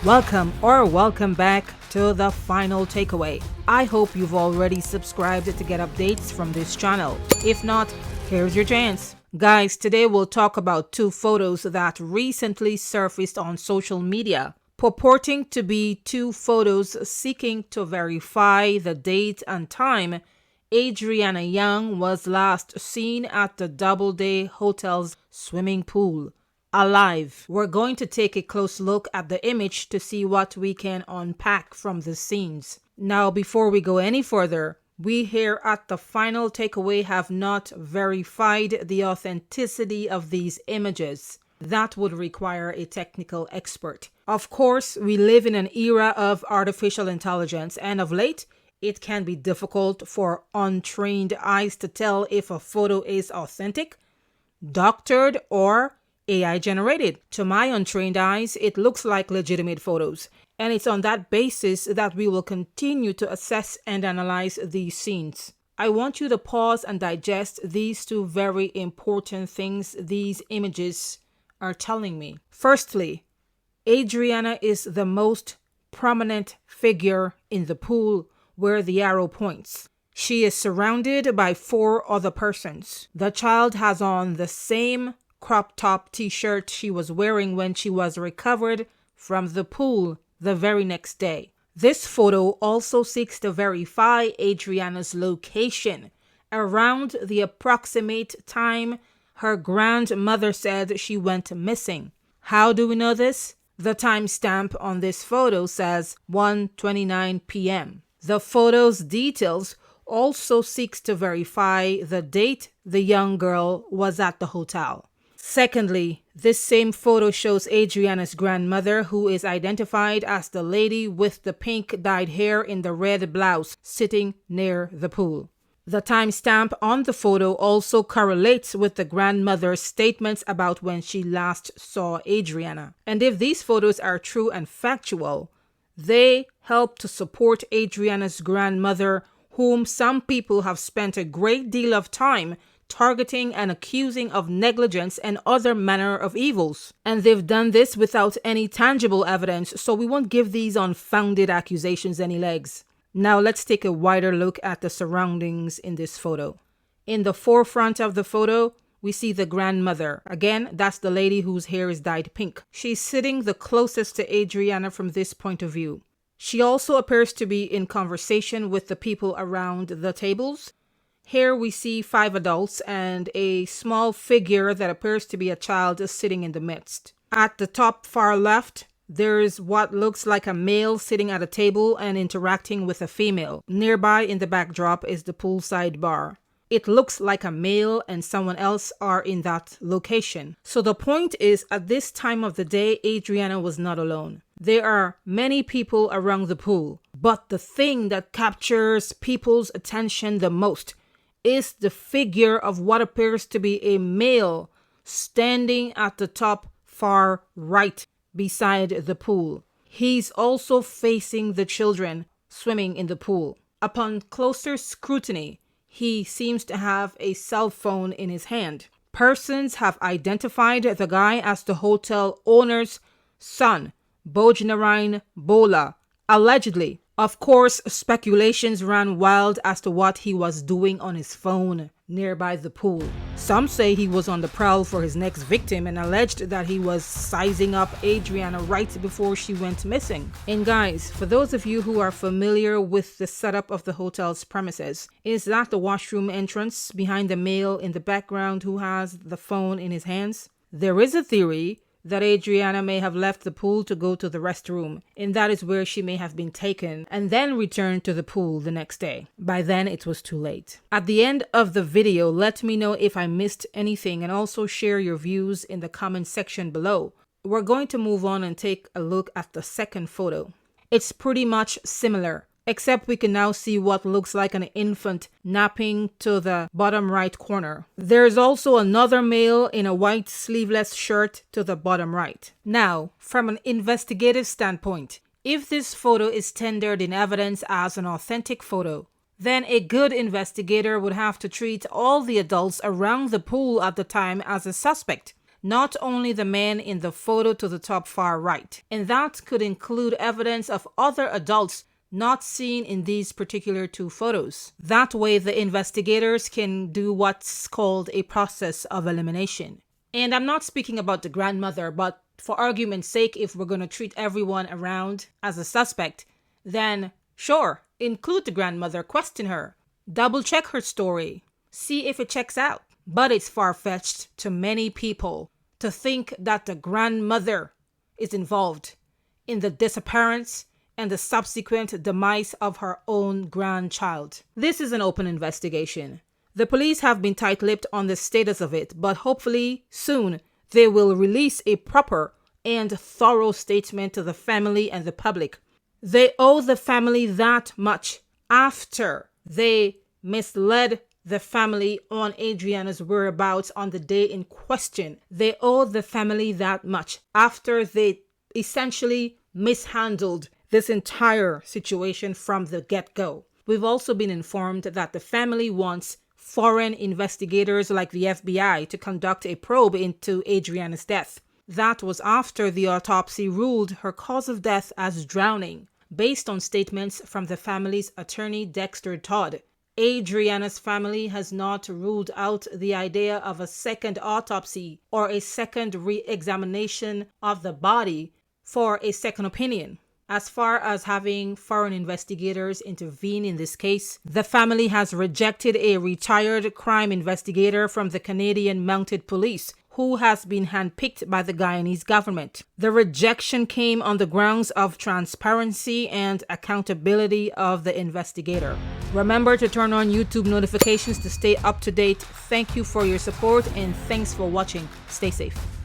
Welcome back to The Final Takeaway. I hope you've already subscribed to get updates from this channel. If not, here's your chance. Guys, today we'll talk about two photos that recently surfaced on social media, purporting to be two photos seeking to verify the date and time Adrianna Younge was last seen at the Doubleday Hotel's swimming pool. Alive. We're going to take a close look at the image to see what we can unpack from the scenes. Now, before we go any further, we here at The Final Takeaway have not verified the authenticity of these images. That would require a technical expert. Of course, we live in an era of artificial intelligence, and of late, it can be difficult for untrained eyes to tell if a photo is authentic, doctored, or AI generated. To my untrained eyes, it looks like legitimate photos, and it's on that basis that we will continue to assess and analyze these scenes. I want you to pause and digest these two very important things these images are telling me. Firstly, Adrianna is the most prominent figure in the pool where the arrow points. She is surrounded by four other persons. The child has on the same crop top t-shirt she was wearing when she was recovered from the pool the very next day. This photo also seeks to verify Adrianna's location around the approximate time her grandmother said she went missing. How do we know this? The timestamp on this photo says 1:29 p.m. The photo's details also seeks to verify the date the young girl was at the hotel. Secondly, this same photo shows Adrianna's grandmother, who is identified as the lady with the pink dyed hair in the red blouse, sitting near the pool. The timestamp on the photo also correlates with the grandmother's statements about when she last saw Adrianna. And if these photos are true and factual, they help to support Adrianna's grandmother, whom some people have spent a great deal of time targeting and accusing of negligence and other manner of evils. And they've done this without any tangible evidence, so we won't give these unfounded accusations any legs. Now let's take a wider look at the surroundings in this photo. In the forefront of the photo, we see the grandmother. Again, that's the lady whose hair is dyed pink. She's sitting the closest to Adrianna from this point of view. She also appears to be in conversation with the people around the tables. Here we see 5 adults and a small figure that appears to be a child sitting in the midst. At the top far left, there's what looks like a male sitting at a table and interacting with a female. Nearby in the backdrop is the poolside bar. It looks like a male and someone else are in that location. So the point is, at this time of the day, Adrianna was not alone. There are many people around the pool, but the thing that captures people's attention the most is the figure of what appears to be a male standing at the top far right beside the pool. He's also facing the children swimming in the pool. Upon closer scrutiny, he seems to have a cell phone in his hand. Persons have identified the guy as the hotel owner's son, bhojnarinebhola, allegedly. Of course, speculations ran wild as to what he was doing on his phone nearby the pool. Some say he was on the prowl for his next victim and alleged that he was sizing up Adrianna right before she went missing. And guys, for those of you who are familiar with the setup of the hotel's premises, is that the washroom entrance behind the male in the background who has the phone in his hands? There is a theory that Adrianna may have left the pool to go to the restroom, and that is where she may have been taken and then returned to the pool the next day. By then, it was too late. At the end of the video, let me know if I missed anything and also share your views in the comment section below. We're going to move on and take a look at the second photo. It's pretty much similar, except we can now see what looks like an infant napping to the bottom right corner. There's also another male in a white sleeveless shirt to the bottom right. Now, from an investigative standpoint, if this photo is tendered in evidence as an authentic photo, then a good investigator would have to treat all the adults around the pool at the time as a suspect. not only the man in the photo to the top far right, and that could include evidence of other adults not seen in these particular two photos. That way, the investigators can do what's called a process of elimination. And I'm not speaking about the grandmother, but for argument's sake, if we're going to treat everyone around as a suspect, then sure, include the grandmother, question her, double check her story, see if it checks out. But it's far-fetched to many people to think that the grandmother is involved in the disappearance and the subsequent demise of her own grandchild. This is an open investigation. The police have been tight-lipped on the status of it, but hopefully soon they will release a proper and thorough statement to the family and the public. They owe the family that much after they misled the family on Adrianna's whereabouts on the day in question. They owe the family that much after they essentially mishandled this entire situation from the get-go. We've also been informed that the family wants foreign investigators like the FBI to conduct a probe into Adrianna's death. That was after the autopsy ruled her cause of death as drowning, based on statements from the family's attorney Dexter Todd. Adrianna's family has not ruled out the idea of a second autopsy or a second re-examination of the body for a second opinion. As far as having foreign investigators intervene in this case, the family has rejected a retired crime investigator from the Canadian Mounted Police who has been handpicked by the Guyanese government. The rejection came on the grounds of transparency and accountability of the investigator. Remember to turn on YouTube notifications to stay up to date. Thank you for your support and thanks for watching. Stay safe.